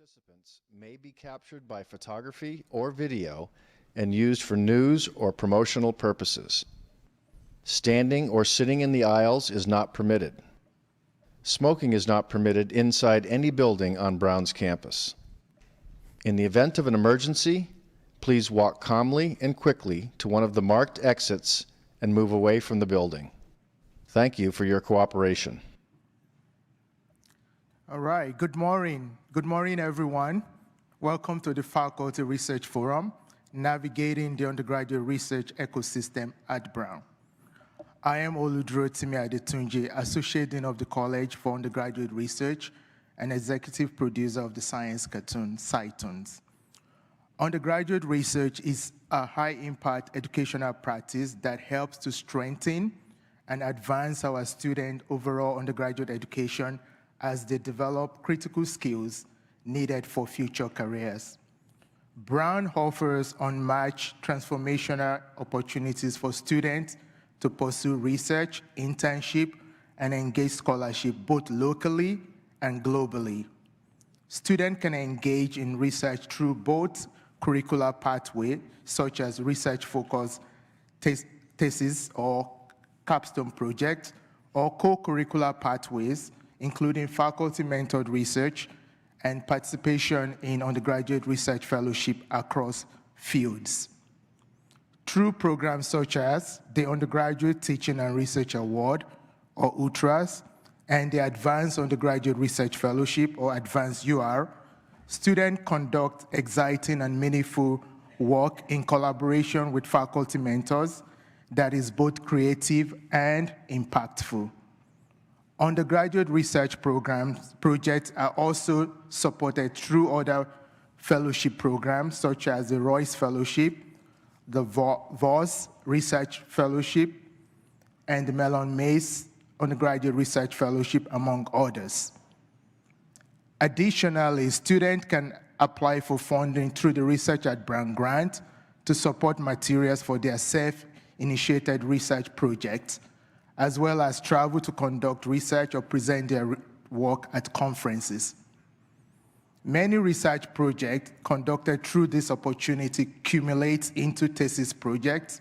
participants may be captured by photography or video and used for news or promotional purposes. Standing or sitting in the aisles is not permitted. Smoking is not permitted inside any building on Brown's campus. In the event of an emergency, please walk calmly and quickly to one of the marked exits and move away from the building. Thank you for your cooperation. All right, good morning. Good morning, everyone. Welcome to the Faculty Research Forum, Navigating the Undergraduate Research Ecosystem at Brown. I am Oludurotimi Adetunji, Associate Dean of the College for Undergraduate Research and Executive Producer of the science cartoon, SciTunes. Undergraduate research is a high-impact educational practice that helps to strengthen and advance our student overall undergraduate education as they develop critical skills needed for future careers. Brown offers unmatched transformational opportunities for students to pursue research, internship, and engage scholarship both locally and globally. Students can engage in research through both curricular pathways, such as research-focused thesis or capstone projects, or co-curricular pathways, including faculty-mentored research and participation in undergraduate research fellowship across fields. Through programs such as the Undergraduate Teaching and Research Award, or UTRAS, and the Advanced Undergraduate Research Fellowship, or Advanced UR, students conduct exciting and meaningful work in collaboration with faculty mentors that is both creative and impactful. Undergraduate research projects are also supported through other fellowship programs, such as the Royce Fellowship, the VOS Research Fellowship, and the Mellon Mays Undergraduate Research Fellowship, among others. Additionally, students can apply for funding through the Research at Brown grant to support materials for their self-initiated research projects, as well as travel to conduct research or present their work at conferences. Many research projects conducted through this opportunity accumulate into thesis projects.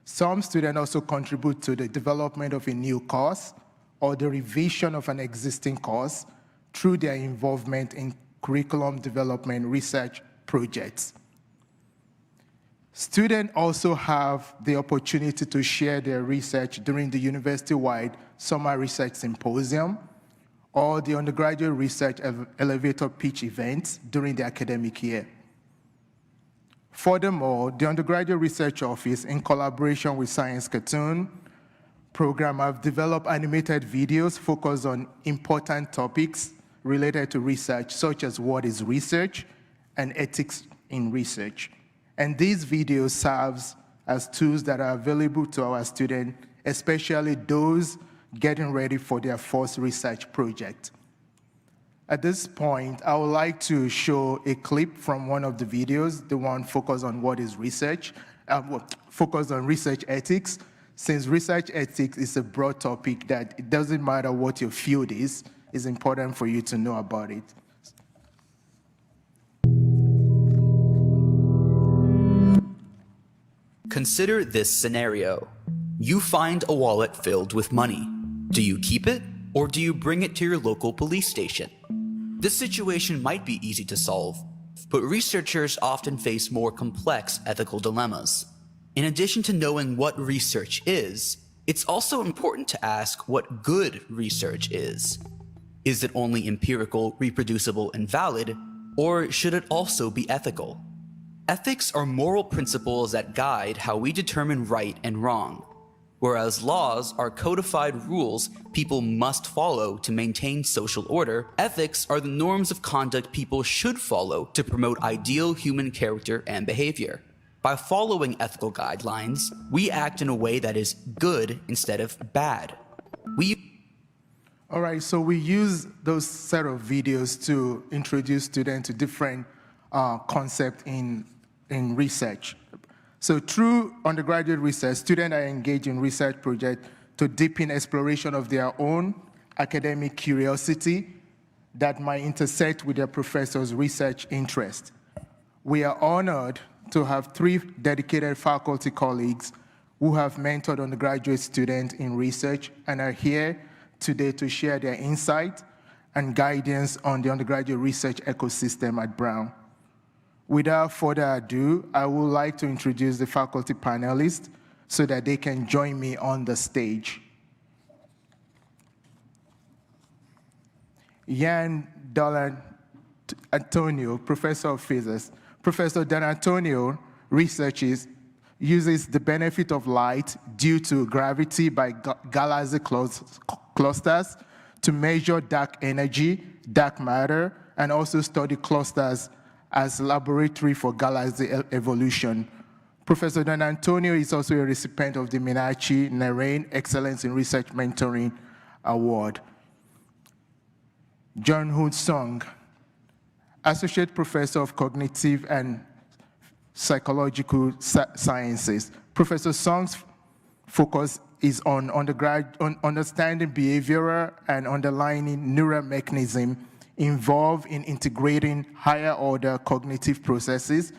Some students also contribute to the development of a new course or the revision of an existing course through their involvement in curriculum development research projects. Students also have the opportunity to share their research during the university-wide Summer Research Symposium or the Undergraduate Research Elevator Pitch events during the academic year. Furthermore, the Undergraduate Research Office, in collaboration with Science Cartoon program, have developed animated videos focused on important topics related to research, such as what is research and ethics in research. And these videos serve as tools that are available to our students, especially those getting ready for their first research project. At this point, I would like to show a clip from one of the videos, the one focused on what is research, focused on research ethics, since research ethics is a broad topic that it doesn't matter what your field is, it's important for you to know about it. Consider this scenario. You find a wallet filled with money. Do you keep it, or do you bring it to your local police station? This situation might be easy to solve, but researchers often face more complex ethical dilemmas. In addition to knowing what research is, it's also important to ask what good research is. Is it only empirical, reproducible, and valid, or should it also be ethical? Ethics are moral principles that guide how we determine right and wrong, whereas laws are codified rules people must follow to maintain social order. Ethics are the norms of conduct people should follow to promote ideal human character and behavior. By following ethical guidelines, we act in a way that is good instead of bad. All right, so we use those set of videos to introduce students to different concepts in research. So through undergraduate research, students are engaged in research projects to deepen exploration of their own academic curiosity that might intersect with their professor's research interest. We are honored to have 3 dedicated faculty colleagues who have mentored undergraduate students in research and are here today to share their insight and guidance on the undergraduate research ecosystem at Brown. Without further ado, I would like to introduce the faculty panelists so that they can join me on the stage. Ian Dell'Antonio, Professor of Physics. Professor Dell'Antonio uses the benefit of light due to gravity by galaxy clusters to measure dark energy, dark matter, and also study clusters as laboratory for galaxy evolution. Professor Dell'Antonio is also a recipient of the Minachi-Narain Excellence in Research Mentoring Award. Joo-Hyun Song, Associate Professor of Cognitive and Psychological Sciences. Professor Song's focus is on understanding behavioral and underlying neural mechanism involved in integrating higher order cognitive processes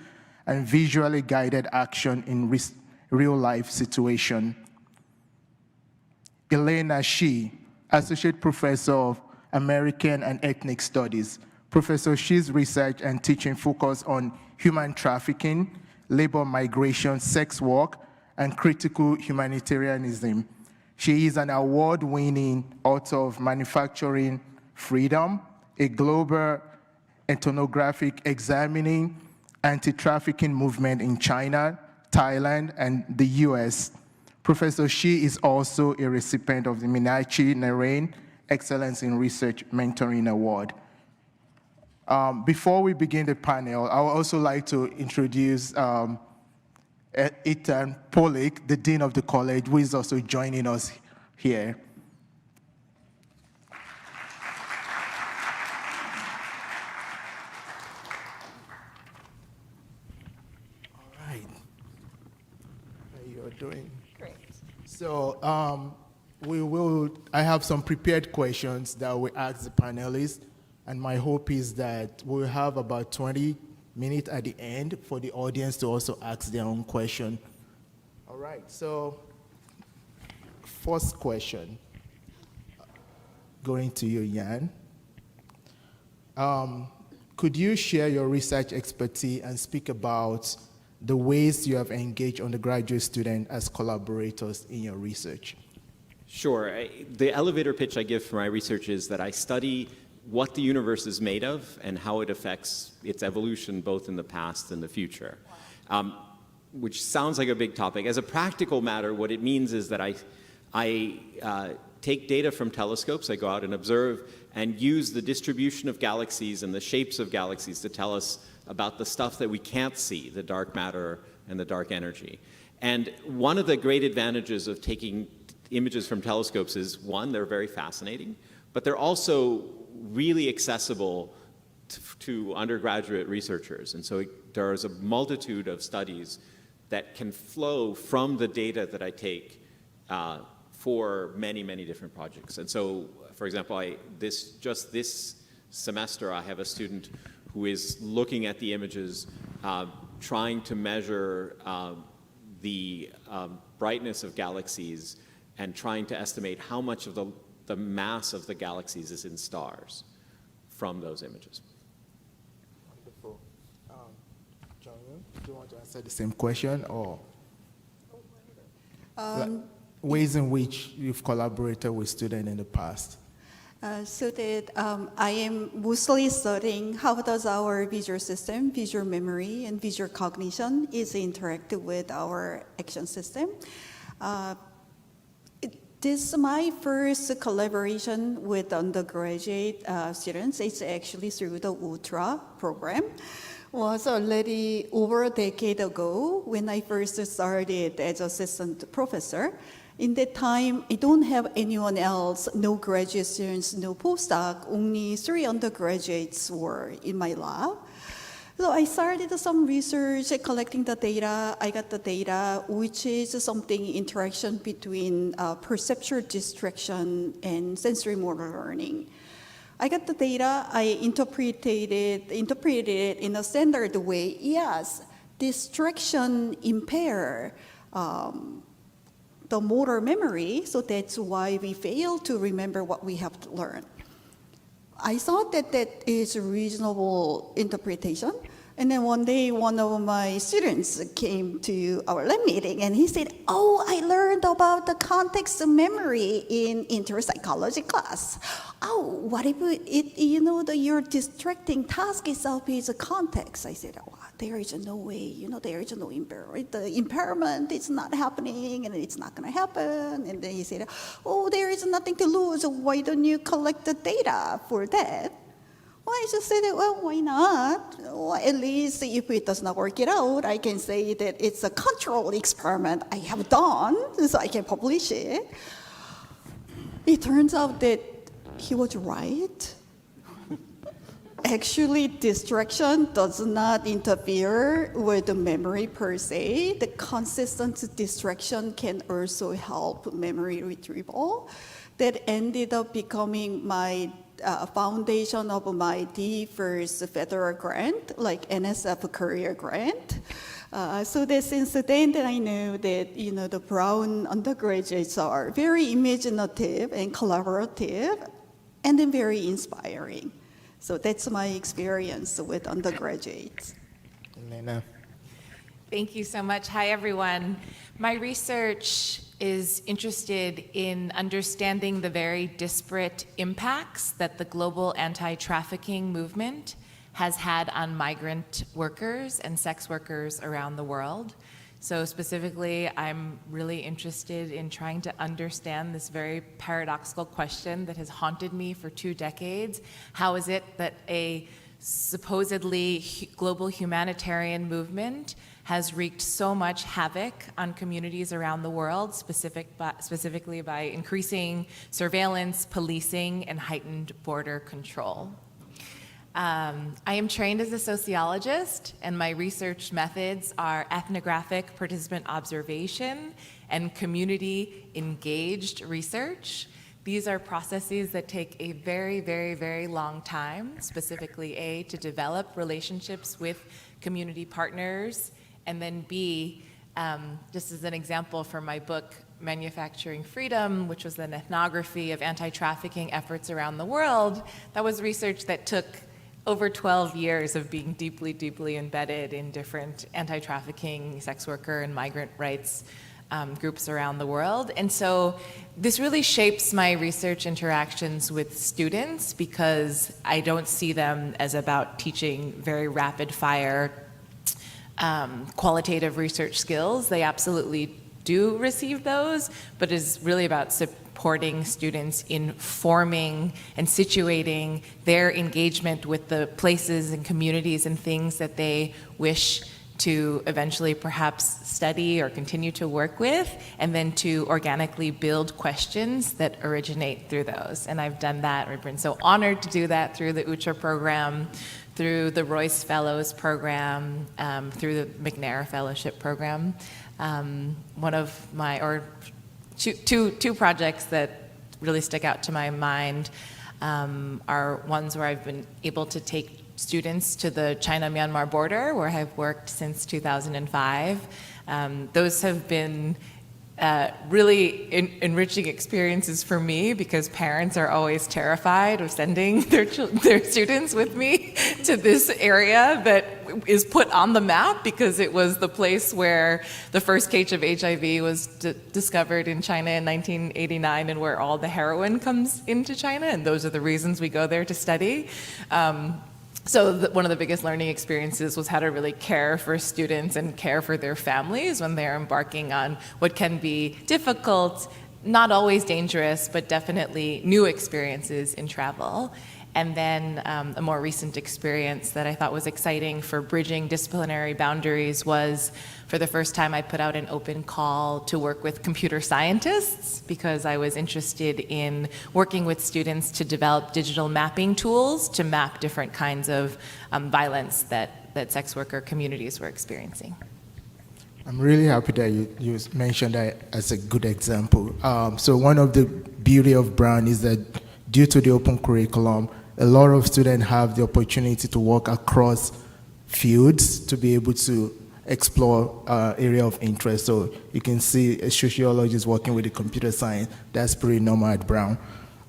and visually guided action in real life situation. Elena Shih, Associate Professor of American and Ethnic Studies. Professor Shih's research and teaching focus on human trafficking, labor migration, sex work, and critical humanitarianism. She is an award-winning author of Manufacturing Freedom, a global ethnographic examining anti-trafficking movement in China, Thailand, and the US. Professor Shih is also a recipient of the Minachi-Narain Excellence in Research Mentoring Award. Before we begin the panel, I would also like to introduce Ethan Pollack, the Dean of the College, who is also joining us here. All right. How you doing? Great. So I have some prepared questions that we ask the panelists, and my hope is that we'll have about 20 minutes at the end for the audience to also ask their own question. All right, so first question, going to you, Jan. Could you share your research expertise and speak about the ways you have engaged undergraduate students as collaborators in your research? Sure. The elevator pitch I give for my research is that I study what the universe is made of and how it affects its evolution both in the past and the future, which sounds like a big topic. As a practical matter, what it means is that I take data from telescopes, I go out and observe, and use the distribution of galaxies and the shapes of galaxies to tell us about the stuff that we can't see, the dark matter and the dark energy. And one of the great advantages of taking images from telescopes is, one, they're very fascinating, but they're also really accessible to undergraduate researchers. And so there's a multitude of studies that can flow from the data that I take for many, many different projects. And so, for example, just this semester, I have a student who is looking at the images, trying to measure the brightness of galaxies and trying to estimate how much of the mass of the galaxies is in stars from those images. Wonderful. John, do you want to answer the same question, or ways in which you've collaborated with students in the past? So that I am mostly studying how does our visual system, visual memory, and visual cognition is interactive with our action system. This is my first collaboration with undergraduate students. It's actually through the ULTRA program. Was already over a decade ago when I first started as assistant professor. In that time, I don't have anyone else, no graduate students, no postdoc, only 3 undergraduates were in my lab. So I started some research, collecting the data. I got the data, which is something interaction between perceptual distraction and sensory motor learning. I got the data, I interpreted it in a standard way. Yes, distraction impair the motor memory, so that's why we fail to remember what we have to learn. I thought that that is a reasonable interpretation. And then one day, one of my students came to our lab meeting and he said, oh, I learned about the context of memory in interpsychology class. Oh, what if your distracting task itself is a context? I said, oh, there is no way, there is no impairment. The impairment is not happening and it's not gonna happen. And then he said, oh, there is nothing to lose. Why don't you collect the data for that? Well, I just said, well, why not? Well, at least if it does not work it out, I can say that it's a controlled experiment I have done, so I can publish it. It turns out that he was right. Actually, distraction does not interfere with the memory per se. The consistent distraction can also help memory retrieval. That ended up becoming my foundation of my first federal grant, like NSF career grant. So that since then that I know that the Brown undergraduates are very imaginative and collaborative, and then very inspiring. So that's my experience with undergraduates. Elena. Thank you so much. Hi, everyone. My research is interested in understanding the very disparate impacts that the global anti-trafficking movement has had on migrant workers and sex workers around the world. So specifically, I'm really interested in trying to understand this very paradoxical question that has haunted me for 2 decades. How is it that a supposedly global humanitarian movement has wreaked so much havoc on communities around the world, specifically by increasing surveillance, policing, and heightened border control? I am trained as a sociologist, and my research methods are ethnographic participant observation and community-engaged research. These are processes that take a very, very, very long time, specifically to develop relationships with community partners, and then B, just as an example from my book, Manufacturing Freedom, which was an ethnography of anti-trafficking efforts around the world, that was research that took over 12 years of being deeply, deeply embedded in different anti-trafficking, sex worker, and migrant rights groups around the world. And so this really shapes my research interactions with students because I don't see them as about teaching very rapid fire qualitative research skills. They absolutely do receive those, but it's really about supporting students in forming and situating their engagement with the places and communities and things that they wish to eventually perhaps study or continue to work with, and then to organically build questions that originate through those. And I've done that. I've been so honored to do that through the UTRA program, through the Royce Fellows program, through the McNair Fellowship program. One of my, or two projects that really stick out to my mind are ones where I've been able to take students to the China-Myanmar border, where I've worked since 2005. Those have been really enriching experiences for me because parents are always terrified of sending their students with me to this area that is put on the map because it was the place where the first case of HIV was discovered in China in 1989 and where all the heroin comes into China, and those are the reasons we go there to study. So one of the biggest learning experiences was how to really care for students and care for their families when they're embarking on what can be difficult, not always dangerous, but definitely new experiences in travel. And then a more recent experience that I thought was exciting for bridging disciplinary boundaries was, for the first time, I put out an open call to work with computer scientists because I was interested in working with students to develop digital mapping tools to map different kinds of violence that sex worker communities were experiencing. I'm really happy that you mentioned that as a good example. So one of the beauty of Brown is that due to the open curriculum, a lot of students have the opportunity to work across fields to be able to explore area of interest. So you can see a sociologist working with the computer science. That's pretty normal at Brown.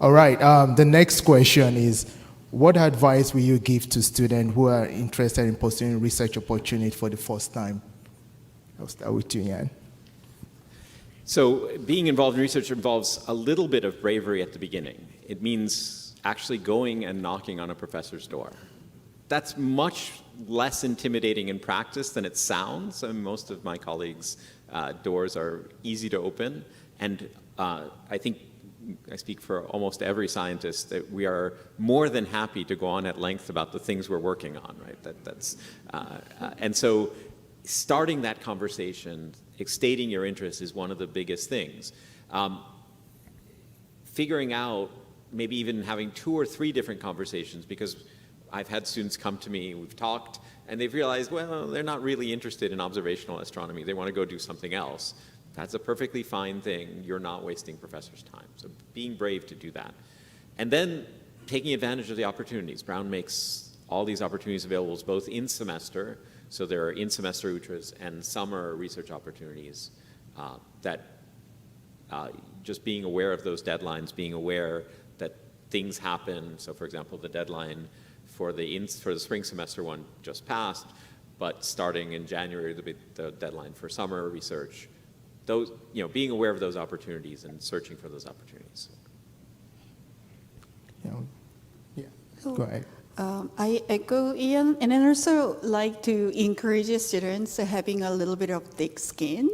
All right, the next question is, what advice will you give to students who are interested in pursuing research opportunity for the first time? I'll start with you, Ian. So being involved in research involves a little bit of bravery at the beginning. It means actually going and knocking on a professor's door. That's much less intimidating in practice than it sounds. I mean, most of my colleagues' doors are easy to open, and I think I speak for almost every scientist that we are more than happy to go on at length about the things we're working on, right? And so starting that conversation, stating your interest is one of the biggest things. Figuring out, maybe even having 2 or 3 different conversations, because I've had students come to me, we've talked, and they've realized, well, they're not really interested in observational astronomy. They want to go do something else. That's a perfectly fine thing. You're not wasting professors' time. So being brave to do that. And then taking advantage of the opportunities. Brown makes all these opportunities available both in semester, so there are in-semester UTRAs and summer research opportunities that just being aware of those deadlines, being aware that things happen. So for example, the deadline for the spring semester one just passed, but starting in January, there'll be the deadline for summer research. Those, being aware of those opportunities and searching for those opportunities. Yeah, go ahead. I echo Ian, and I also like to encourage students having a little bit of thick skin.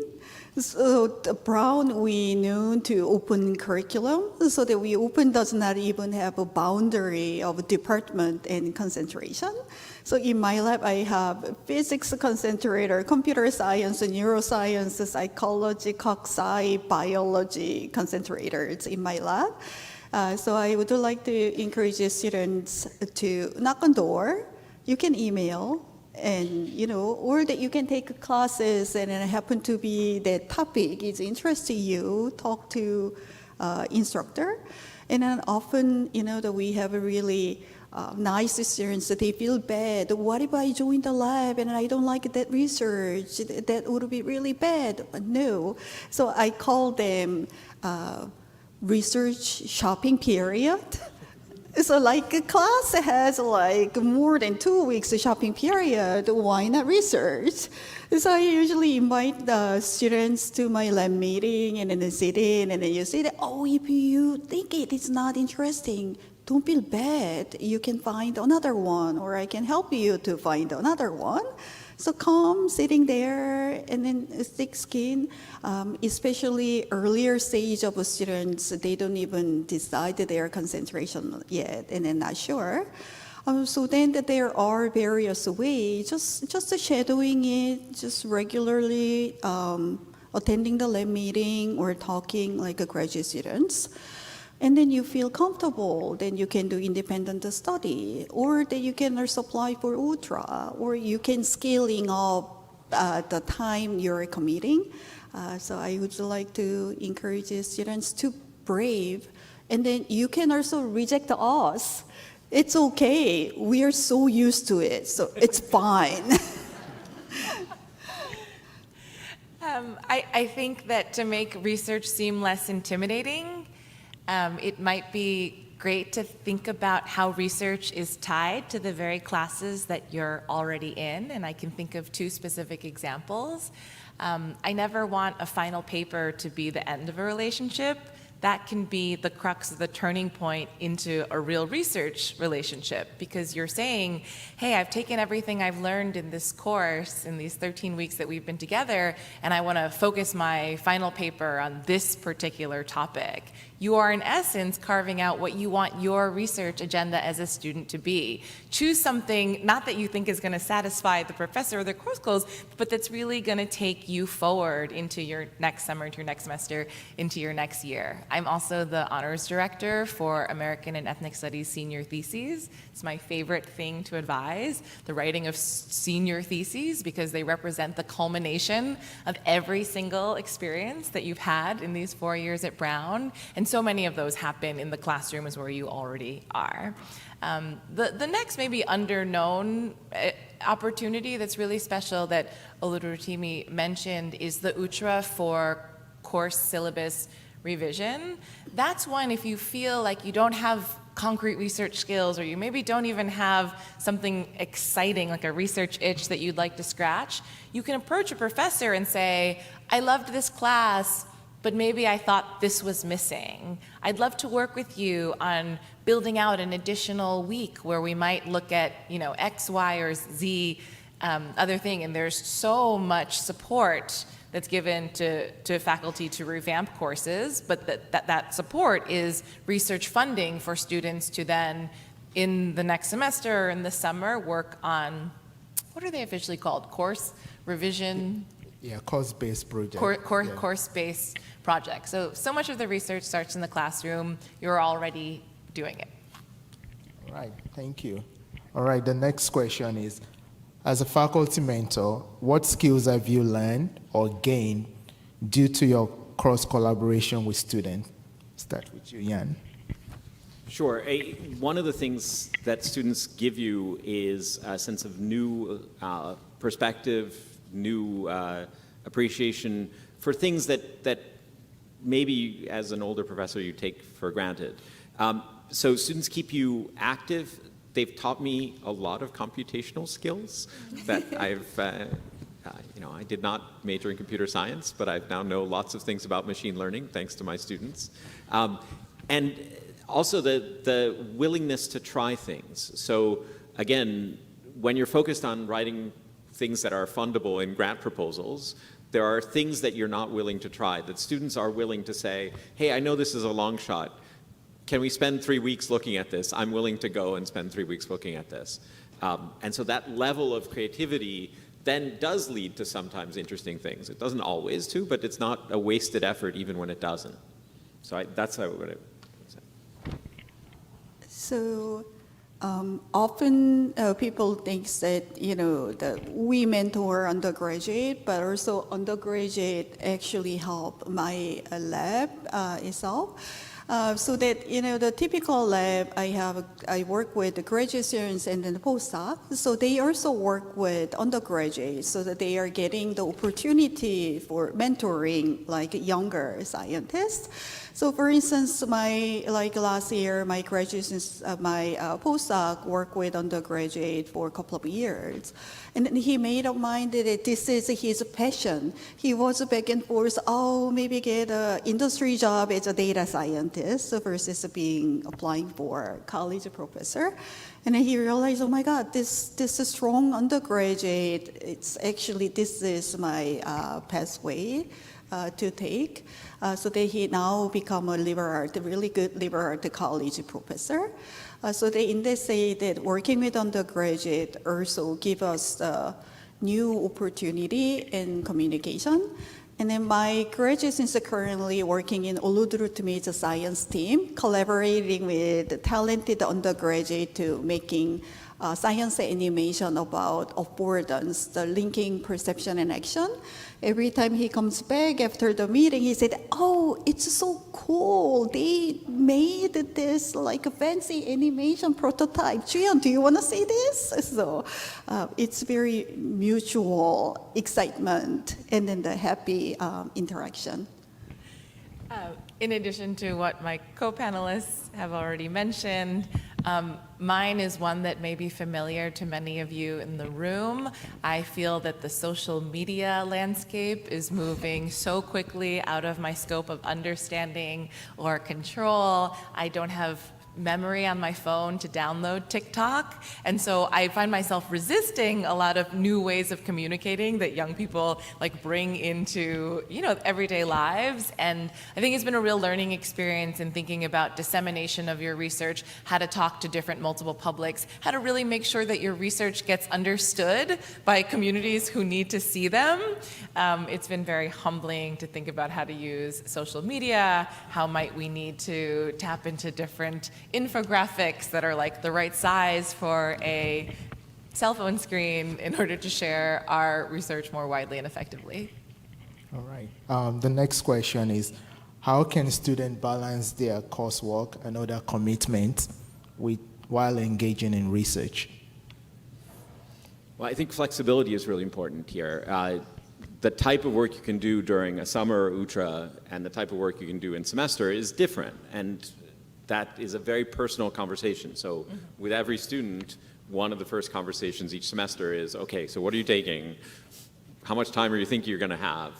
So at Brown, we known to open curriculum, so that we open does not even have a boundary of department and concentration. So in my lab, I have physics concentrator, computer science, neuroscience, psychology, coxsci, biology concentrators in my lab. So I would like to encourage students to knock on door. You can email, and or that you can take classes, and it happen to be that topic is interesting you. Talk to instructor, and then often that we have a really nice students that they feel bad. What if I join the lab and I don't like that research? That would be really bad. But no, so I call them research shopping period. So like a class has like more than 2 weeks shopping period, why not research? So I usually invite the students to my lab meeting, and then they sit in, and then you say that, oh, if you think it is not interesting, don't feel bad. You can find another one, or I can help you to find another one. So come sitting there, and then thick skin, especially earlier stage of students, they don't even decide their concentration yet, and they're not sure. So then there are various ways, just shadowing it, just regularly attending the lab meeting or talking like a graduate students. And then you feel comfortable, then you can do independent study, or that you can also apply for ultra, or you can scaling up the time you're committing. So I would like to encourage students to brave, and then you can also reject us. It's okay, we are so used to it, so it's fine. I think that to make research seem less intimidating, it might be great to think about how research is tied to the very classes that you're already in, and I can think of 2 specific examples. I never want a final paper to be the end of a relationship. That can be the crux of the turning point into a real research relationship, because you're saying, hey, I've taken everything I've learned in this course, in these 13 weeks that we've been together, and I want to focus my final paper on this particular topic. You are, in essence, carving out what you want your research agenda as a student to be. Choose something, not that you think is going to satisfy the professor or the course goals, but that's really going to take you forward into your next summer, into your next semester, into your next year. I'm also the honors director for American and Ethnic Studies senior theses. It's my favorite thing to advise, the writing of senior theses, because they represent the culmination of every single experience that you've had in these 4 years at Brown. And so many of those happen in the classrooms where you already are. The next maybe underknown opportunity that's really special that Oludurotimi mentioned is the UTRA for course syllabus revision. That's one, if you feel like you don't have concrete research skills, or you maybe don't even have something exciting like a research itch that you'd like to scratch, you can approach a professor and say, I loved this class, but maybe I thought this was missing. I'd love to work with you on building out an additional week where we might look at, X, Y, or Z other thing. And there's so much support that's given to faculty to revamp courses, but that support is research funding for students to then, in the next semester or in the summer, work on, what are they officially called? Course revision? Yeah, course-based project. Course-based project. So much of the research starts in the classroom. You're already doing it. All right, thank you. All right, the next question is, as a faculty mentor, what skills have you learned or gained due to your cross-collaboration with students? Start with you, Ian. Sure. One of the things that students give you is a sense of new perspective, new appreciation for things that maybe as an older professor you take for granted. So students keep you active. They've taught me a lot of computational skills that I did not major in computer science, but I now know lots of things about machine learning thanks to my students. And also the willingness to try things. So again, when you're focused on writing things that are fundable in grant proposals, there are things that you're not willing to try, that students are willing to say, hey, I know this is a long shot. Can we spend 3 weeks looking at this? I'm willing to go and spend 3 weeks looking at this. And so that level of creativity then does lead to sometimes interesting things. It doesn't always to, but it's not a wasted effort even when it doesn't. So that's what I would say. So often people think that, that we mentor undergraduate, but also undergraduate actually help my lab itself. So that, the typical lab, I work with the graduate students and then the postdoc. So they also work with undergraduates so that they are getting the opportunity for mentoring like younger scientists. So for instance, last year, my graduates, my postdoc worked with undergraduate for a couple of years. And then he made up mind that this is his passion. He was back and forth, maybe get an industry job as a data scientist versus applying for college professor. And then he realized, oh my God, this is strong undergraduate. This is my pathway to take. So that he now become a really good liberal arts college professor. So they say that working with undergraduate also give us new opportunity in communication. And then my graduates is currently working in Oludurotimi science team, collaborating with talented undergraduate to making science animation about affordance, the linking perception and action. Every time he comes back after the meeting, he said, oh, it's so cool. They made this like a fancy animation prototype. Joo-Hyun, do you want to see this? So it's very mutual excitement and then the happy interaction. In addition to what my co-panelists have already mentioned, mine is one that may be familiar to many of you in the room. I feel that the social media landscape is moving so quickly out of my scope of understanding or control. I don't have memory on my phone to download TikTok. And so I find myself resisting a lot of new ways of communicating that young people like bring into, everyday lives. And I think it's been a real learning experience in thinking about dissemination of your research, how to talk to different multiple publics, how to really make sure that your research gets understood by communities who need to see them. It's been very humbling to think about how to use social media, how might we need to tap into different infographics that are like the right size for a cell phone screen in order to share our research more widely and effectively. All right. The next question is, how can students balance their coursework and other commitments while engaging in research? Well, I think flexibility is really important here. The type of work you can do during a summer or UTRA and the type of work you can do in semester is different. And that is a very personal conversation. So with every student, one of the first conversations each semester is, okay, so what are you taking? How much time are you thinking you're going to have?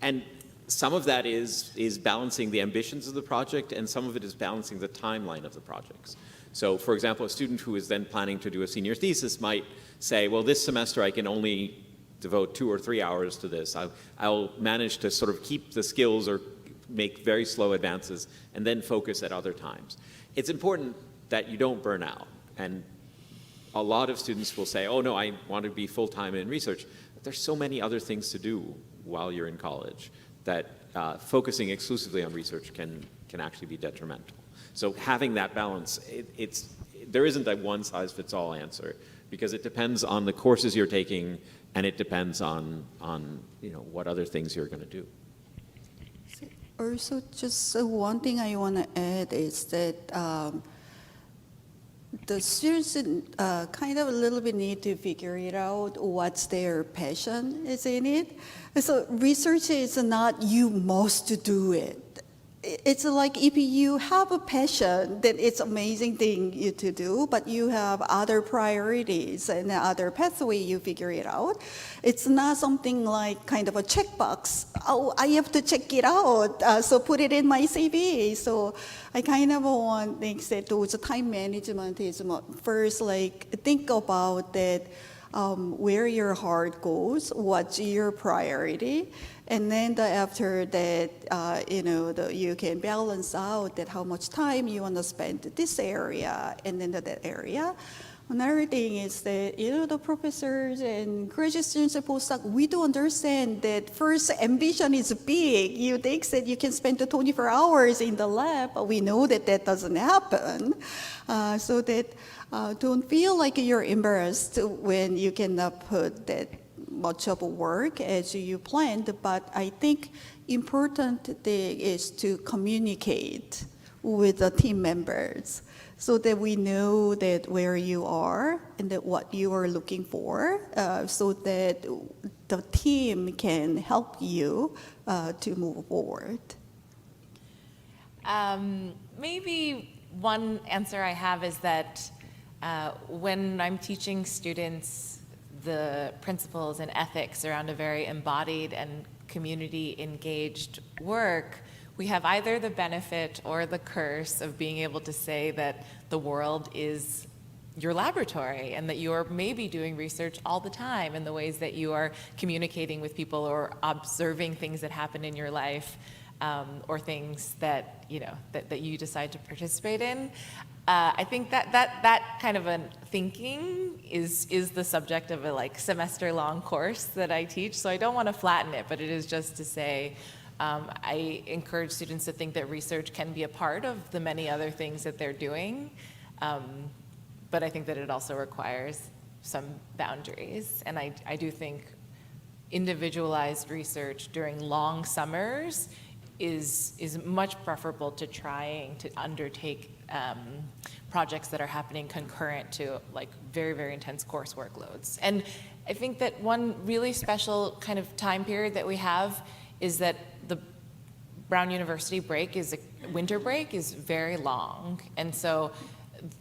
And some of that is balancing the ambitions of the project, and some of it is balancing the timeline of the projects. So for example, a student who is then planning to do a senior thesis might say, well, this semester I can only devote 2 or 3 hours to this. I'll manage to sort of keep the skills or make very slow advances and then focus at other times. It's important that you don't burn out. And a lot of students will say, oh no, I want to be full-time in research. But there's so many other things to do while you're in college that focusing exclusively on research can actually be detrimental. So having that balance, there isn't a one-size-fits-all answer, because it depends on the courses you're taking, and it depends on what other things you're going to do. Also, just one thing I want to add is that the students kind of a little bit need to figure it out what's their passion is in it. So research is not you must do it. It's like if you have a passion, then it's amazing thing you to do, but you have other priorities and other pathway, you figure it out. It's not something like kind of a checkbox. Oh, I have to check it out, so put it in my CV. So I kind of want things that towards time management is first like think about that, where your heart goes, what's your priority. And then after that, you can balance out that how much time you want to spend this area and then that area. Another thing is that, the professors and graduate students and postdoc, we do understand that first ambition is big. You think that you can spend 24 hours in the lab, but we know that that doesn't happen. So that don't feel like you're embarrassed when you cannot put that much of work as you planned, but I think important thing is to communicate with the team members so that we know that where you are and that what you are looking for, so that the team can help you to move forward. Maybe one answer I have is that when I'm teaching students the principles and ethics around a very embodied and community engaged work, we have either the benefit or the curse of being able to say that the world is your laboratory and that you're maybe doing research all the time in the ways that you are communicating with people or observing things that happen in your life, or things that that you decide to participate in. I think that kind of a thinking is the subject of a semester-long course that I teach. So I don't want to flatten it, but it is just to say I encourage students to think that research can be a part of the many other things that they're doing. But I think that it also requires some boundaries. And I do think individualized research during long summers is much preferable to trying to undertake projects that are happening concurrent to very, very intense course workloads. And I think that one really special kind of time period that we have is that the Brown University winter break is very long. And so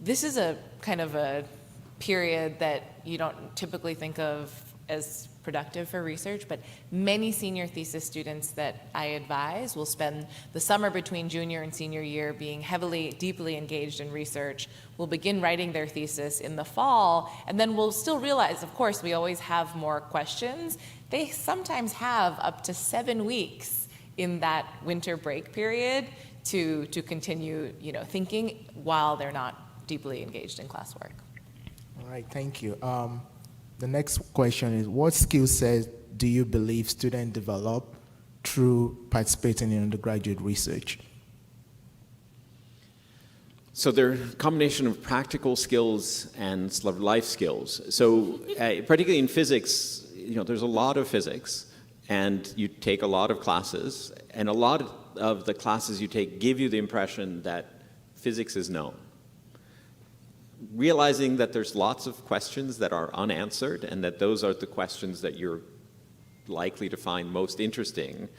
this is a kind of a period that you don't typically think of as productive for research, but many senior thesis students that I advise will spend the summer between junior and senior year being deeply engaged in research, will begin writing their thesis in the fall, and then we'll still realize, of course, we always have more questions. They sometimes have up to 7 weeks in that winter break period to continue, thinking while they're not deeply engaged in classwork. All right, thank you. The next question is, what skill sets do you believe students develop through participating in undergraduate research? So they're a combination of practical skills and sort of life skills. So particularly in physics, there's a lot of physics, and you take a lot of classes, and a lot of the classes you take give you the impression that physics is known. Realizing that there's lots of questions that are unanswered, and that those are the questions that you're likely to find most interesting,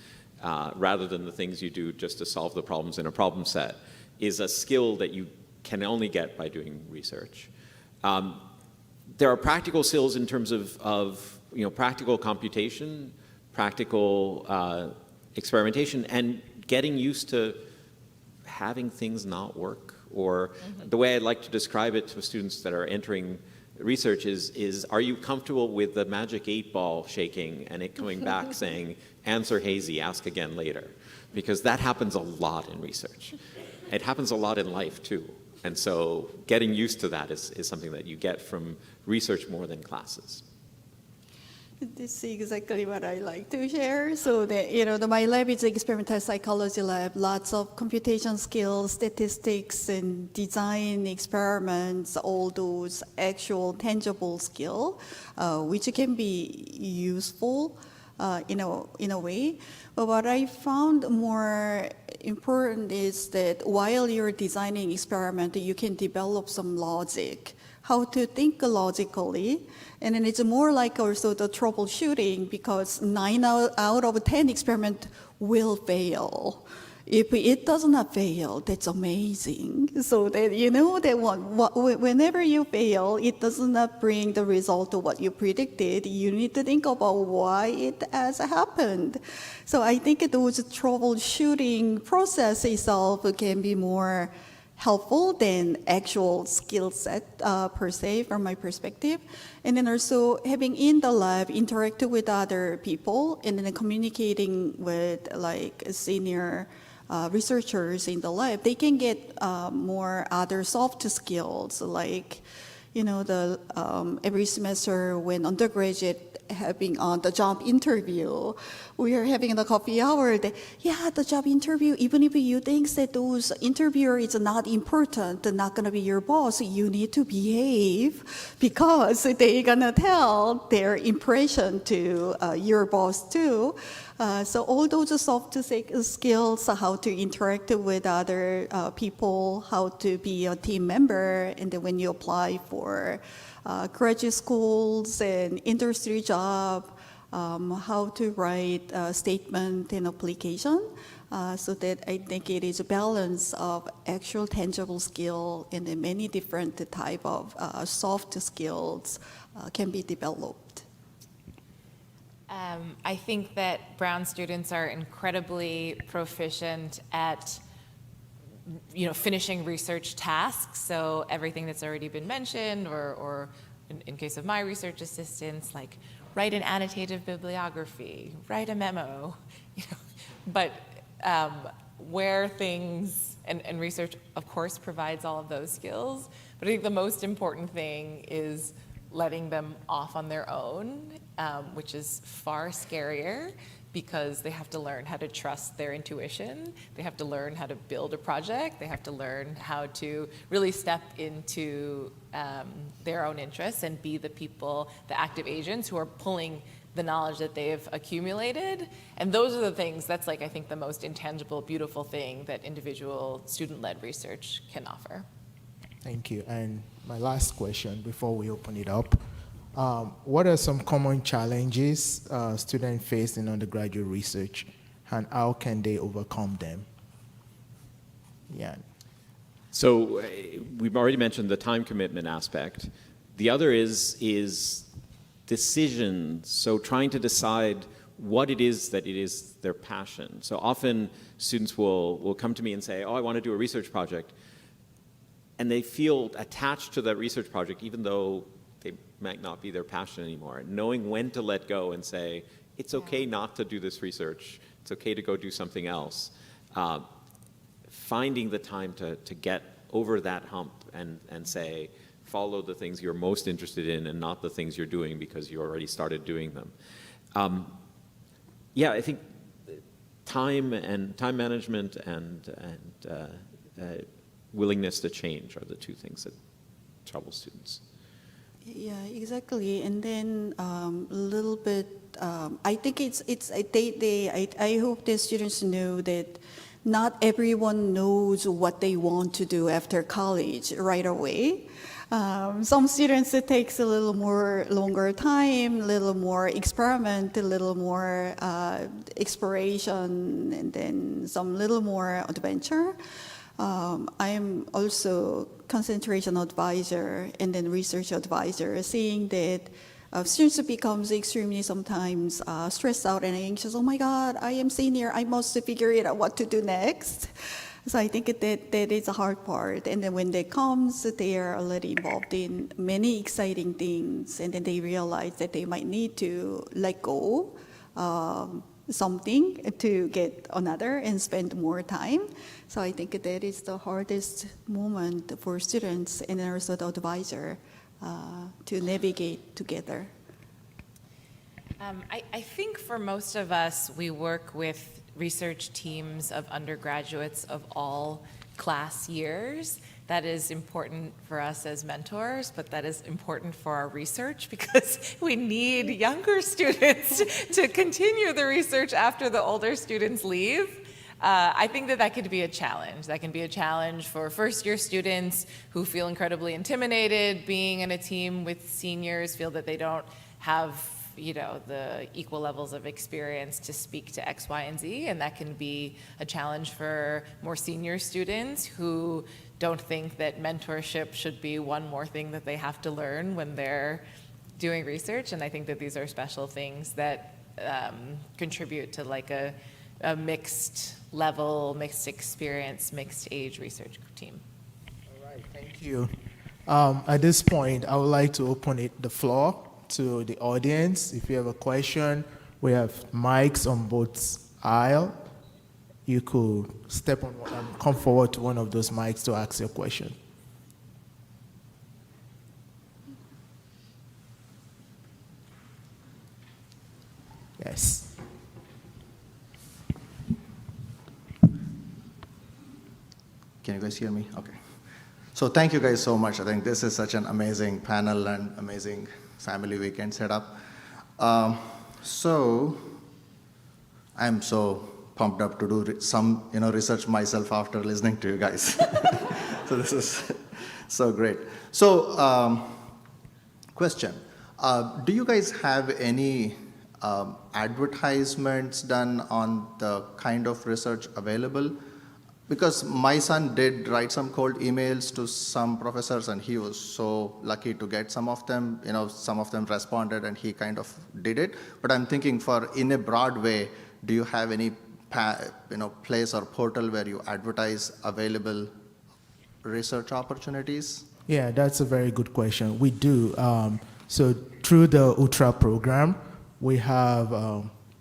rather than the things you do just to solve the problems in a problem set, is a skill that you can only get by doing research. There are practical skills in terms of practical computation, practical experimentation, and getting used to having things not work. Or the way I'd like to describe it to students that are entering research is are you comfortable with the magic 8-ball shaking and it coming back saying, answer hazy, ask again later? Because that happens a lot in research. It happens a lot in life too. And so getting used to that is something that you get from research more than classes. This is exactly what I like to share. So my lab is an experimental psychology lab, lots of computation skills, statistics, and design experiments, all those actual tangible skill, which can be useful in a way. But what I found more important is that while you're designing experiment, you can develop some logic, how to think logically. And then it's more like also the troubleshooting, because 9 out of 10 experiment will fail. If it does not fail, that's amazing. So that that whenever you fail, it does not bring the result to what you predicted. You need to think about why it has happened. So I think those troubleshooting process itself can be more helpful than actual skill set per se, from my perspective. And then also having in the lab interacted with other people, and then communicating with senior researchers in the lab, they can get more other soft skills, like every semester when undergraduate having the job interview, we are having the coffee hour. The job interview, even if you think that those interviewer is not important, not gonna be your boss, you need to behave, because they're gonna tell their impression to your boss too. So all those soft skills, how to interact with other people, how to be a team member, and then when you apply for graduate schools and industry job, how to write a statement and application, so that I think it is a balance of actual tangible skill and then many different type of soft skills can be developed. I think that Brown students are incredibly proficient at finishing research tasks. So everything that's already been mentioned, or in case of my research assistants, like write an annotative bibliography, write a memo, but where things, and research of course provides all of those skills, but I think the most important thing is letting them off on their own, which is far scarier, because they have to learn how to trust their intuition. They have to learn how to build a project. They have to learn how to really step into their own interests and be the people, the active agents who are pulling the knowledge that they've accumulated. And those are the things, that's I think the most intangible, beautiful thing that individual student-led research can offer. Thank you. And my last question before we open it up. What are some common challenges students face in undergraduate research, and how can they overcome them? Yeah. So we've already mentioned the time commitment aspect. The other is decisions, so trying to decide what it is that it is their passion. So often students will come to me and say, oh, I want to do a research project. And they feel attached to that research project even though they might not be their passion anymore. Knowing when to let go and say, it's okay not to do this research, it's okay to go do something else. Finding the time to get over that hump and say, follow the things you're most interested in and not the things you're doing because you already started doing them. Yeah, I think time management and willingness to change are the two things that trouble students. Yeah, exactly. And then a little bit, I think I hope the students know that not everyone knows what they want to do after college right away. Some students, it takes a little more longer time, a little more experiment, a little more exploration, and then some little more adventure. I'm also concentration advisor and then research advisor, seeing that students becomes extremely sometimes stressed out and anxious. Oh my God, I am senior, I must figure it out what to do next. So I think that is a hard part. And then when they come, they are already involved in many exciting things, and then they realize that they might need to let go something to get another and spend more time. So I think that is the hardest moment for students and also the advisor to navigate together. I think for most of us, we work with research teams of undergraduates of all class years. That is important for us as mentors, but that is important for our research because we need younger students to continue the research after the older students leave. I think that could be a challenge. That can be a challenge for first-year students who feel incredibly intimidated being in a team with seniors, feel that they don't have the equal levels of experience to speak to X, Y, and Z, and that can be a challenge for more senior students who don't think that mentorship should be one more thing that they have to learn when they're doing research, and I think that these are special things that contribute to like a mixed level, mixed experience, mixed age research team. All right, thank you. At this point, I would like to open the floor to the audience. If you have a question, we have mics on both aisles. You could step on and come forward to one of those mics to ask your question. Yes. Can you guys hear me? Okay. So thank you guys so much. I think this is such an amazing panel and amazing family weekend setup. So I'm so pumped up to do some research myself after listening to you guys. So this is so great. So question, do you guys have any advertisements done on the kind of research available? Because my son did write some cold emails to some professors, and he was so lucky to get some of them. Some of them responded, and he kind of did it. But I'm thinking, in a broad way, do you have any place or portal where you advertise available research opportunities? Yeah, that's a very good question. We do. So through the UTRA program, we have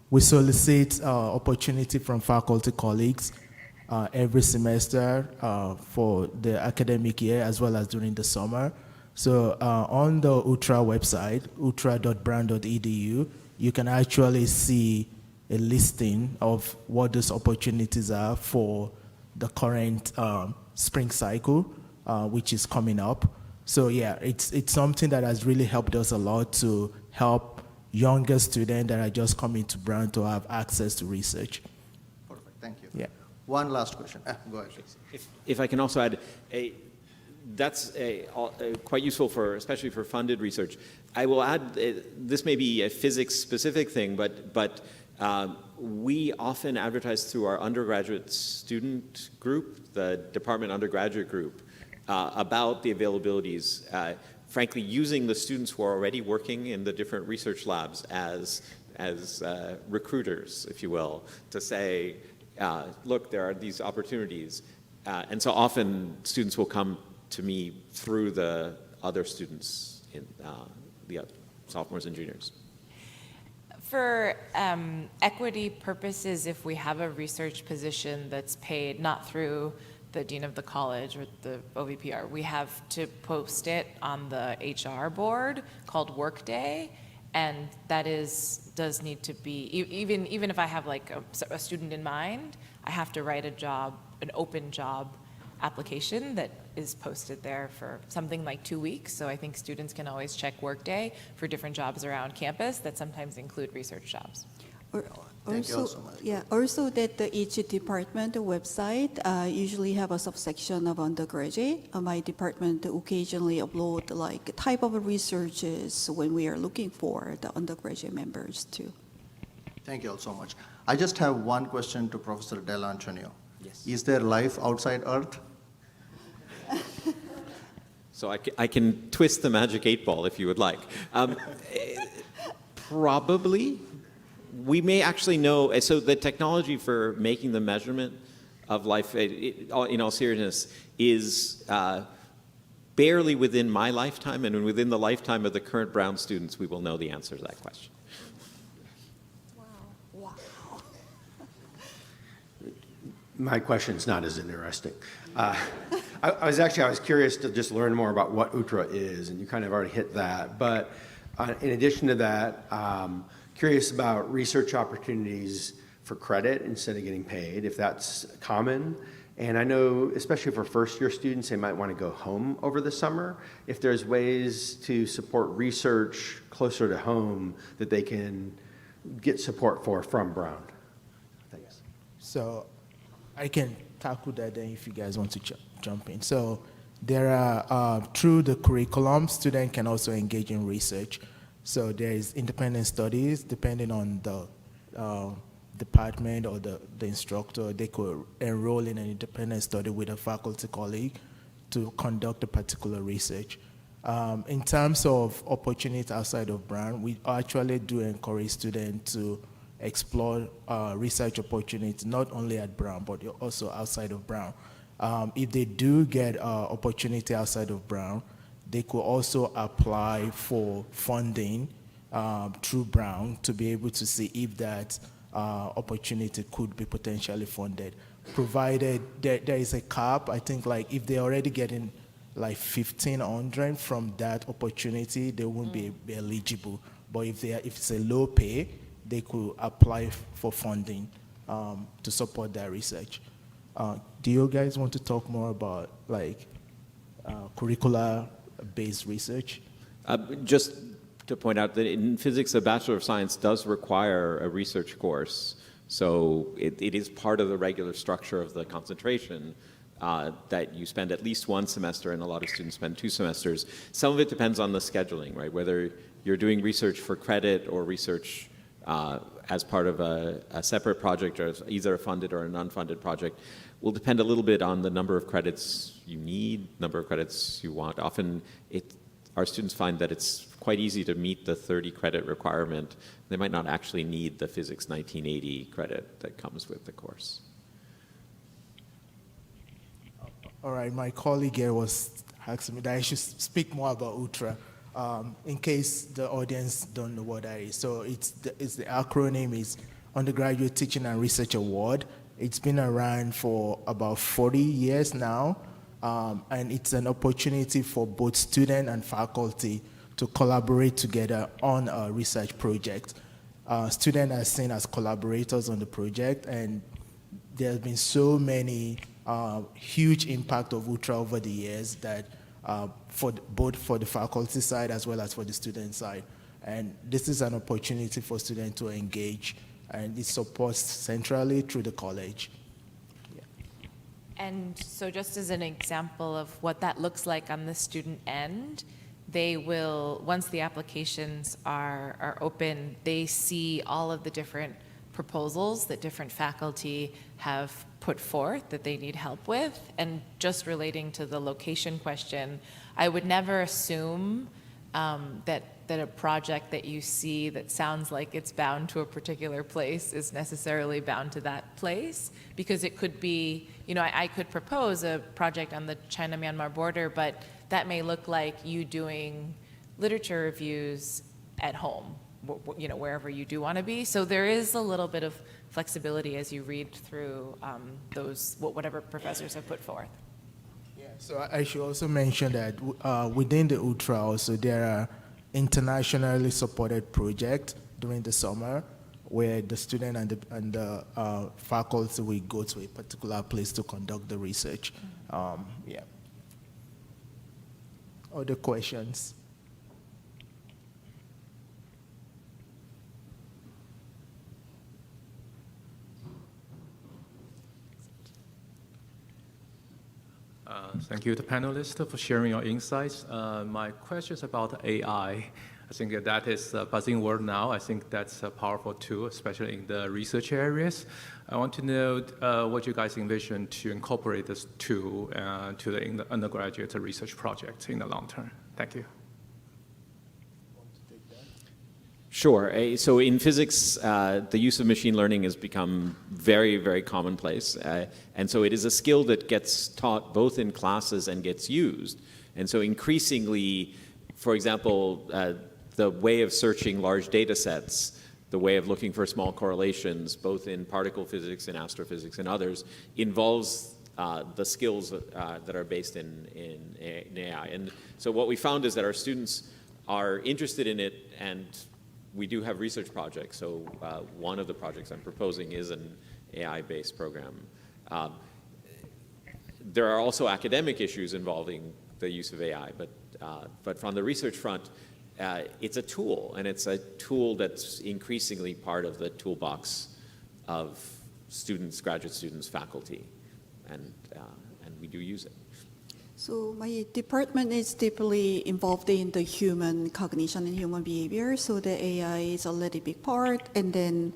we solicit opportunity from faculty colleagues every semester for the academic year as well as during the summer. So on the UTRA website, utra.brown.edu, you can actually see a listing of what those opportunities are for the current spring cycle, which is coming up. So yeah, it's something that has really helped us a lot to help younger students that are just coming to Brown to have access to research. Perfect, thank you. Yeah. One last question. Go ahead, please. If I can also add, that's quite useful especially for funded research. I will add, this may be a physics-specific thing, but we often advertise through our undergraduate student group, the department undergraduate group, about the availabilities. frankly, using the students who are already working in the different research labs as recruiters, if you will, to say, look, there are these opportunities. And so often students will come to me through the other students, in the sophomores and juniors. For equity purposes, if we have a research position that's paid not through the dean of the college or the OVPR, we have to post it on the HR board called Workday, and that does need to be, even if I have like a student in mind, I have to write an open job application that is posted there for something like 2 weeks. So I think students can always check Workday for different jobs around campus that sometimes include research jobs. Thank you so much. Yeah, also that each department website usually have a subsection of undergraduate. My department occasionally upload like type of researches when we are looking for the undergraduate members too. Thank you all so much. I just have one question to Professor Dell'Antonio. Yes. Is there life outside Earth? So I can twist the magic 8-ball if you would like. Probably. We may actually know, so the technology for making the measurement of life, in all seriousness, is barely within my lifetime, and within the lifetime of the current Brown students, we will know the answer to that question. Wow. My question's not as interesting. I was curious to just learn more about what UTRA is, and you kind of already hit that. But in addition to that, curious about research opportunities for credit instead of getting paid, if that's common. And I know, especially for first-year students, they might want to go home over the summer. If there's ways to support research closer to home that they can get support for from Brown. Thanks. So I can tackle that then if you guys want to jump in. So there are, through the curriculum, students can also engage in research. So there is independent studies, depending on the department or the instructor, they could enroll in an independent study with a faculty colleague to conduct a particular research. In terms of opportunities outside of Brown, we actually do encourage students to explore research opportunities, not only at Brown, but also outside of Brown. If they do get opportunity outside of Brown, they could also apply for funding through Brown to be able to see if that opportunity could be potentially funded, provided there is a cap. I think like if they're already getting like 1,500 from that opportunity, they won't be eligible. But if it's a low pay, they could apply for funding to support their research. Do you guys want to talk more about like curricular-based research? Just to point out that in physics, a Bachelor of Science does require a research course. So it is part of the regular structure of the concentration that you spend at least one semester, and a lot of students spend 2 semesters. Some of it depends on the scheduling, right? Whether you're doing research for credit or research as part of a separate project, or either a funded or an unfunded project, will depend a little bit on the number of credits you need, number of credits you want. Often our students find that it's quite easy to meet the 30 credit requirement. They might not actually need the Physics 1980 credit that comes with the course. All right, my colleague here was asking me that I should speak more about UTRA, in case the audience don't know what that is. So it's the acronym is Undergraduate Teaching and Research Award. It's been around for about 40 years now, and it's an opportunity for both student and faculty to collaborate together on a research project. Students are seen as collaborators on the project, and there's been so many huge impact of UTRA over the years that both for the faculty side as well as for the student side. And this is an opportunity for students to engage, and it supports centrally through the college. Yeah. And so just as an example of what that looks like on the student end, they will, once the applications are open, they see all of the different proposals that different faculty have put forth that they need help with. And just relating to the location question, I would never assume that a project that you see that sounds like it's bound to a particular place is necessarily bound to that place, because it could be, you know, I could propose a project on the China-Myanmar border, but that may look like you doing literature reviews at home, you know, wherever you do want to be. So there is a little bit of flexibility as you read through whatever professors have put forth. Yeah, so I should also mention that within the UTRA also there are internationally supported projects during the summer where the student and the faculty will go to a particular place to conduct the research. Yeah. Other questions? Thank you, the panelists, for sharing your insights. My question is about AI. I think that is a buzzing word now. I think that's a powerful tool, especially in the research areas. I want to know what you guys envision to incorporate this tool to the undergraduate research project in the long term. Thank you. Sure. So in physics, the use of machine learning has become very, very commonplace. And so it is a skill that gets taught both in classes and gets used. And so increasingly, for example, the way of searching large data sets, the way of looking for small correlations, both in particle physics and astrophysics and others, involves the skills that are based in AI. And so what we found is that our students are interested in it, and we do have research projects. So one of the projects I'm proposing is an AI-based program. There are also academic issues involving the use of AI, but from the research front, it's a tool, and it's a tool that's increasingly part of the toolbox of students, graduate students, faculty, and we do use it. So my department is deeply involved in the human cognition and human behavior, so the AI is already a big part. And then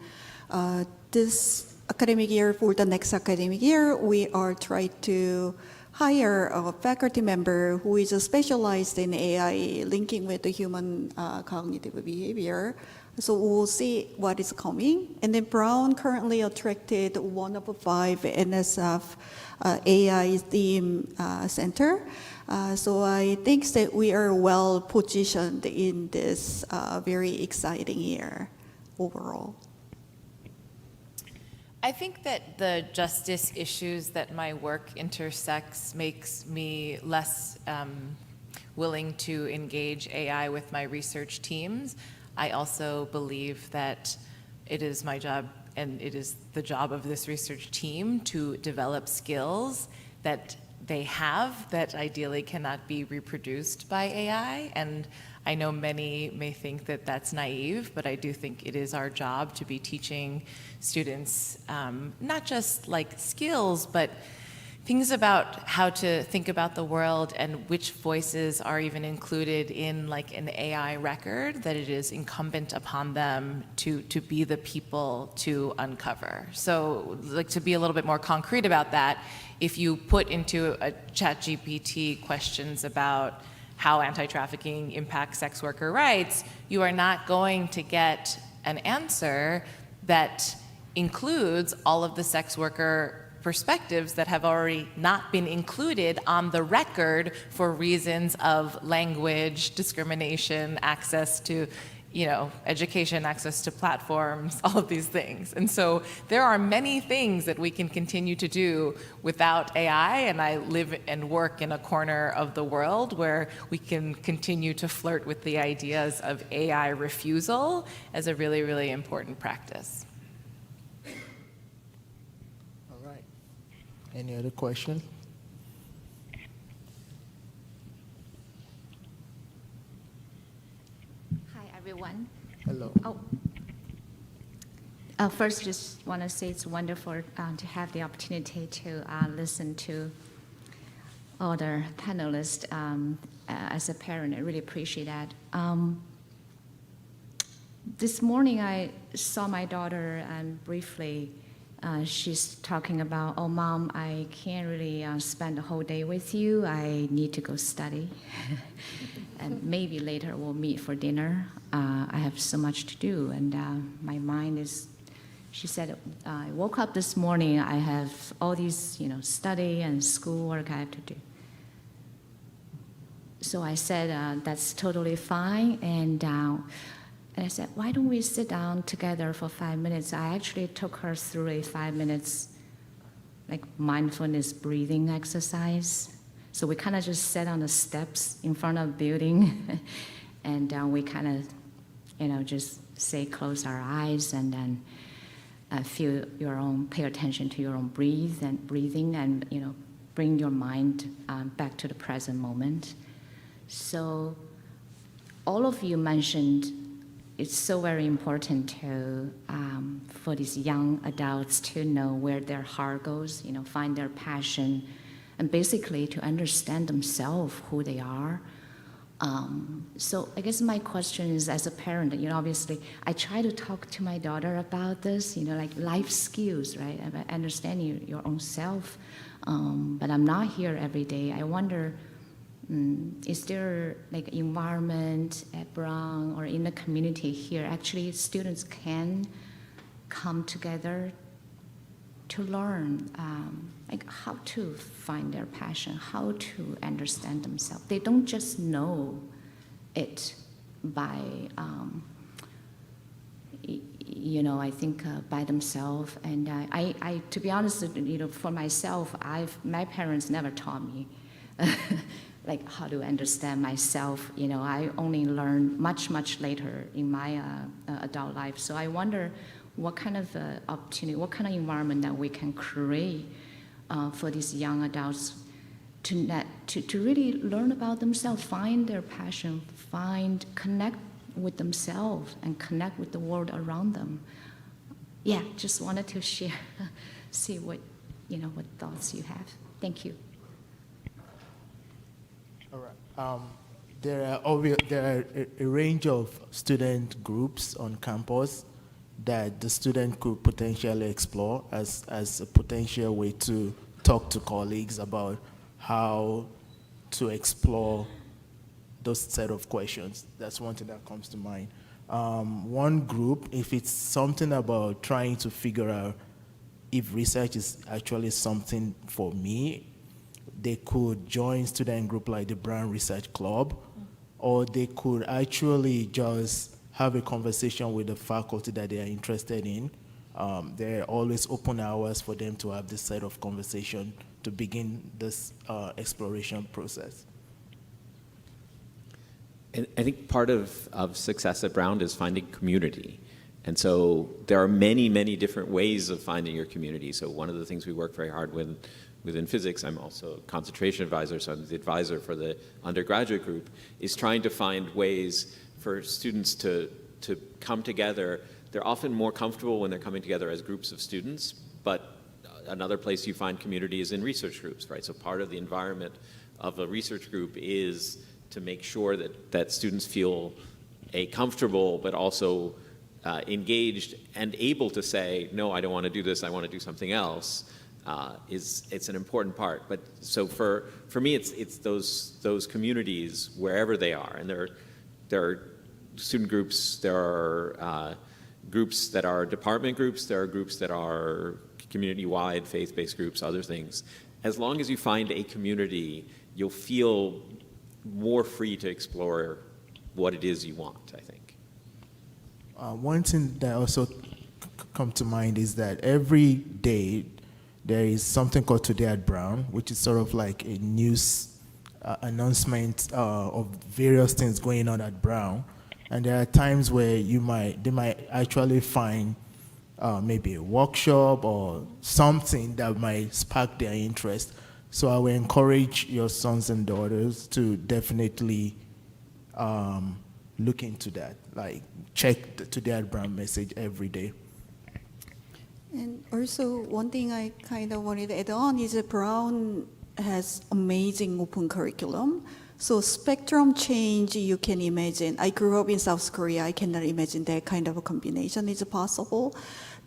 this academic year, for the next academic year, we are trying to hire a faculty member who is specialized in AI linking with the human cognitive behavior. So we'll see what is coming. And then Brown currently attracted one of the 5 NSF AI theme center. So I think that we are well positioned in this very exciting year overall. I think that the justice issues that my work intersects makes me less willing to engage AI with my research teams. I also believe that it is my job, and it is the job of this research team, to develop skills that they have that ideally cannot be reproduced by AI. And I know many may think that that's naive, but I do think it is our job to be teaching students not just like skills, but things about how to think about the world and which voices are even included in like an AI record that it is incumbent upon them to be the people to uncover. So like to be a little bit more concrete about that, if you put into a ChatGPT questions about how anti-trafficking impacts sex worker rights, you are not going to get an answer that includes all of the sex worker perspectives that have already not been included on the record for reasons of language, discrimination, access to, education, access to platforms, all of these things. And so there are many things that we can continue to do without AI, and I live and work in a corner of the world where we can continue to flirt with the ideas of AI refusal as a really, really important practice. Any other question? Hi, everyone. Hello. First, just want to say it's wonderful to have the opportunity to listen to all the panelists. As a parent, I really appreciate that. This morning I saw my daughter and briefly she's talking about, oh, Mom, I can't really spend the whole day with you. I need to go study. And maybe later we'll meet for dinner. I have so much to do, and my mind is, she said, I woke up this morning, I have all these, study and schoolwork I have to do. So I said, that's totally fine, and I said, why don't we sit down together for 5 minutes? I actually took her through a 5 minutes like mindfulness breathing exercise. So we kind of just sat on the steps in front of the building and we kind of, just say, close our eyes and then feel your own, pay attention to your own breathing and, bring your mind back to the present moment. So all of you mentioned it's so very important to, for these young adults to know where their heart goes, find their passion, and basically to understand themselves, who they are. So I guess my question is, as a parent, obviously, I try to talk to my daughter about this, like life skills, right? About understanding your own self. But I'm not here every day. I wonder, is there like environment at Brown or in the community here, actually students can come together to learn like how to find their passion, how to understand themselves. They don't just know it by, I think by themselves. And I, to be honest, for myself, my parents never taught me like how to understand myself. I only learned much, much later in my adult life. So I wonder what kind of opportunity, what kind of environment that we can create for these young adults to really learn about themselves, find their passion, connect with themselves and connect with the world around them. Yeah, just wanted to share, see what thoughts you have. Thank you. All right. There are a range of student groups on campus that the student could potentially explore as a potential way to talk to colleagues about how to explore those set of questions. That's one thing that comes to mind. One group, if it's something about trying to figure out if research is actually something for me, they could join student group like the Brown Research Club, or they could actually just have a conversation with the faculty that they are interested in. There are always open hours for them to have this set of conversation to begin this exploration process. And I think part of success at Brown is finding community. And so there are many, many different ways of finding your community. So one of the things we work very hard with within physics, I'm also a concentration advisor, so I'm the advisor for the undergraduate group, is trying to find ways for students to come together. They're often more comfortable when they're coming together as groups of students, but another place you find community is in research groups, right? So part of the environment of a research group is to make sure that students feel comfortable, but also engaged and able to say, no, I don't want to do this, I want to do something else. It's an important part. But so for me, it's those communities wherever they are, and there are student groups, there are groups that are department groups, there are groups that are community-wide, faith-based groups, other things. As long as you find a community, you'll feel more free to explore what it is you want, I think. One thing that also come to mind is that every day there is something called Today at Brown, which is sort of like a news announcement of various things going on at Brown. And there are times where they might actually find maybe a workshop or something that might spark their interest. So I will encourage your sons and daughters to definitely look into that, like check the Today at Brown message every day. And also, one thing I kind of wanted to add on is that Brown has amazing open curriculum. So spectrum change, you can imagine. I grew up in South Korea. I cannot imagine that kind of a combination is possible.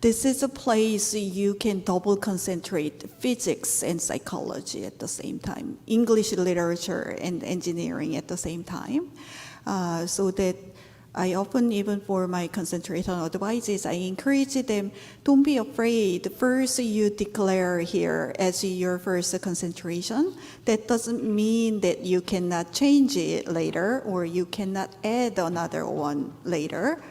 This is a place you can double concentrate physics and psychology at the same time, English literature and engineering at the same time. So that I often, even for my concentration advices, I encourage them, don't be afraid. First, you declare here as your first concentration. That doesn't mean that you cannot change it later or you cannot add another one later.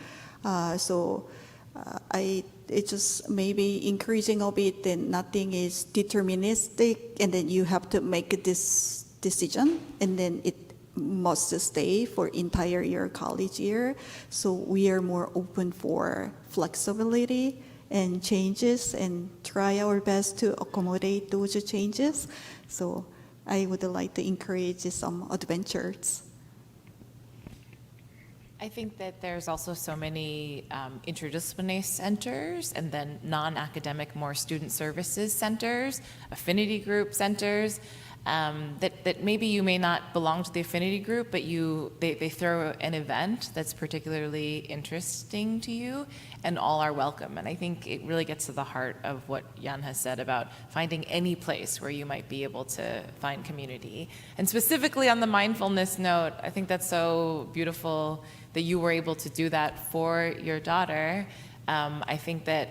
It's just maybe increasing a bit, then nothing is deterministic, and then you have to make this decision, and then it must stay for entire year college year. So we are more open for flexibility and changes and try our best to accommodate those changes. So I would like to encourage some adventures. I think that there's also so many interdisciplinary centers and then non-academic, more student services centers, affinity group centers, that maybe you may not belong to the affinity group, but they throw an event that's particularly interesting to you, and all are welcome. And I think it really gets to the heart of what Jan has said about finding any place where you might be able to find community. And specifically on the mindfulness note, I think that's so beautiful that you were able to do that for your daughter. I think that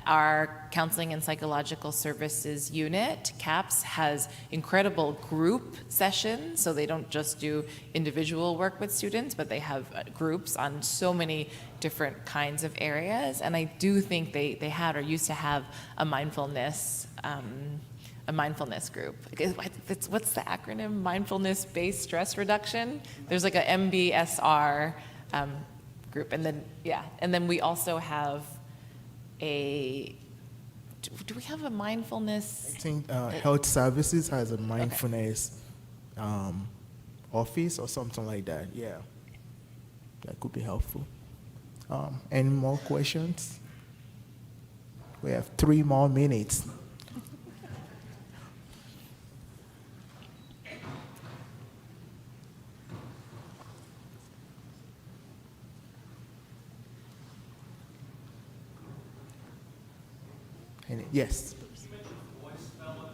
our Counseling and Psychological Services unit, CAPS, has incredible group sessions, so they don't just do individual work with students, but they have groups on so many different kinds of areas. And I do think they had or used to have a mindfulness group. What's the acronym? Mindfulness-based stress reduction? There's like a MBSR group, and then we also have do we have a mindfulness? I think Health Services has a mindfulness office or something like that. Yeah, that could be helpful. Any more questions? We have 3 more minutes. Yes. You mentioned Voice Fellows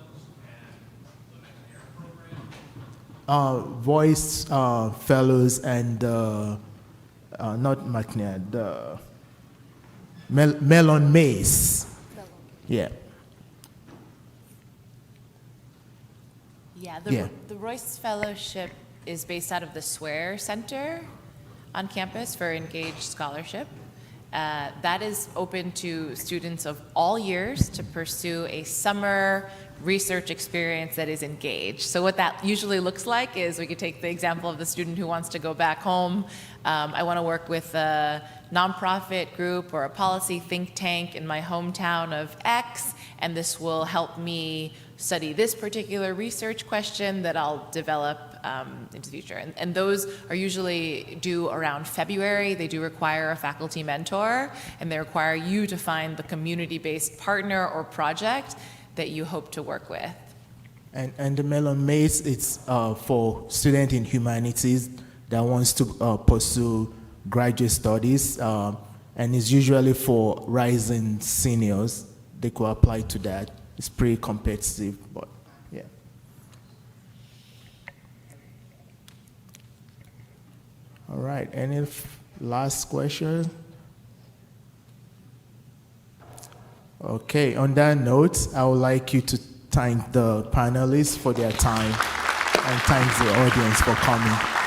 and the McNair program. Voice Fellows and not McNair, the Melon Maze. Yeah. Yeah, the Royce Fellowship is based out of the Swear Center on campus for Engaged Scholarship. That is open to students of all years to pursue a summer research experience that is engaged. So what that usually looks like is, we could take the example of the student who wants to go back home. I want to work with a nonprofit group or a policy think tank in my hometown of X, and this will help me study this particular research question that I'll develop into the future. And those are usually due around February. They do require a faculty mentor, and they require you to find the community-based partner or project that you hope to work with. And the Melon Maze, it's for students in humanities that wants to pursue graduate studies, and it's usually for rising seniors. They could apply to that. It's pretty competitive, but yeah. All right, any last question? Okay, on that note, I would like you to thank the panelists for their time and thank the audience for coming.